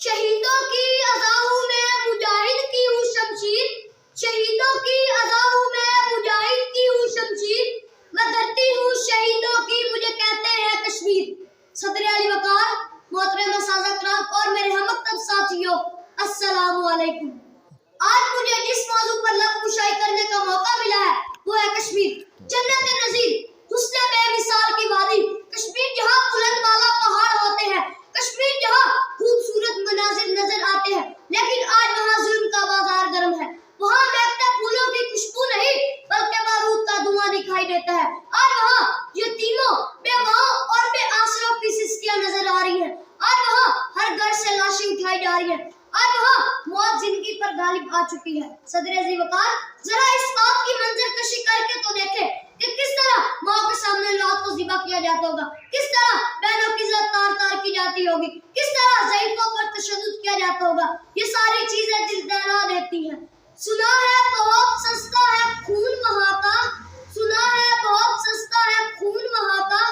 شہیدوں کی اذاؤں میں مجاہد کی ہوں شمشیر، شہیدوں کی اذاؤں میں مجاہد کی ہوں شمشیر، میں دھرتی ہوں شہیدوں کی، مجھے کہتے ہیں کشمیر۔ صدر علی وقار، محترم اساتذہ کرام اور میرے ہم مکتب ساتھیوں، السلام علیکم۔ آج مجھے جس موضوع پر لب کشائی کرنے کا موقع ملا ہے وہ ہے کشمیر، جنت نظیر، حسن بے مثال کی وادی، کشمیر جہاں بلند بالا پہاڑ ہوتے ہیں، کشمیر جہاں خوبصورت مناظر نظر آتے ہیں، لیکن آج وہاں ظلم کا بازار گرم ہے۔ وہاں مہکتے پھولوں کی خوشبو نہیں بلکہ بارود کا دھواں دکھائی دیتا ہے۔ آج وہاں یتیموں، بیواؤں اور بے آسروں کی سسکیاں نظر آ رہی ہیں۔ آج وہاں ہر گھر سے لاشیں اٹھائی جا رہی ہیں۔ آج وہاں موت زندگی پر غالب آ چکی ہے۔ صدر ذی وقار، ذرا اس بات کی منظر کشی کر کے تو دیکھیں کہ کس طرح ماں کے سامنے لات کو ذبح کیا جاتا ہوگا، کس طرح بہنوں کی عزت تار تار کی جاتی ہوگی، کس طرح ضعیفوں پر تشدد کیا جاتا ہوگا۔ یہ ساری چیزیں دل دہلا دیتی ہیں۔ سنا ہے بہت سستا ہے خون وہاں کا، سنا ہے بہت سستا ہے خون وہاں کا،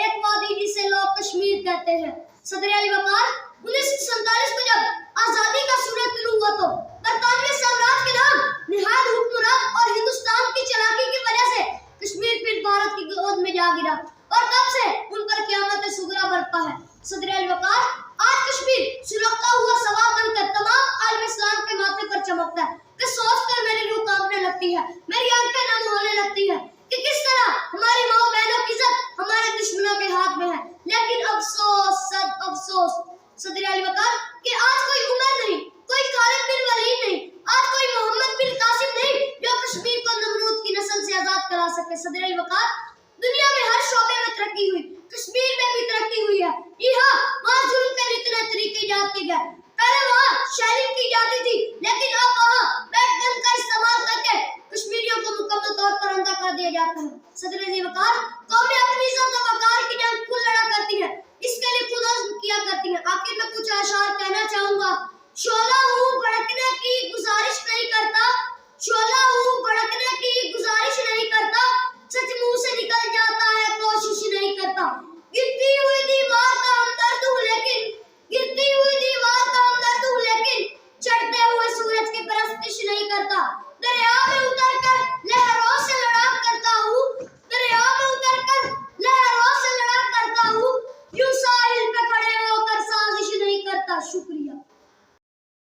ایک وادی جسے لوگ کشمیر کہتے ہیں۔ صدر علی وقار، 1947 کو جب آزادی کا سورج طلوع ہوا تو برطانوی سامراج کے نام نہاد حکمران اور ہندوستان کی چلاکی کی وجہ سے کشمیر پھر بھارت کی گود میں جا گرا اور تب سے ان پر قیامت صغریٰ برپا ہے۔ صدر علی وقار، آج کشمیر سلگتا ہوا سوار بن کر تمام عالم اسلام کے ماتھے پر چمکتا ہے کہ سوچ کر میری روح کانپنے لگتی ہے، میری آنکھیں نم ہونے لگتی ہے کہ کس طرح ہماری ماں بہنوں کی عزت ہمارے دشمنوں کے ہاتھ میں ہے۔ لیکن افسوس، صد افسوس صدر علی وقار کہ آج کوئی عمر نہیں، کوئی خالد بن ولید نہیں، آج کوئی محمد بن قاسم نہیں جو کشمیر کو نمرود کی نسل سے آزاد کرا سکے۔ صدر علی وقار، دنیا میں ہر شعبے میں ترقی ہوئی، کشمیر میں بھی ترقی ہوئی ہے۔ جی ہاں، وہاں ظلم کے اتنے طریقے ایجاد کیے گئے۔ پہلے وہاں شیلنگ کی جاتی تھی، لیکن اب وہاں بیٹ گن کا استعمال کر کے کشمیریوں کو مکمل طور پر اندھا کر دیا جاتا ہے۔ صدر ذی وقار، قوم اپنی عزت و وقار کی جنگ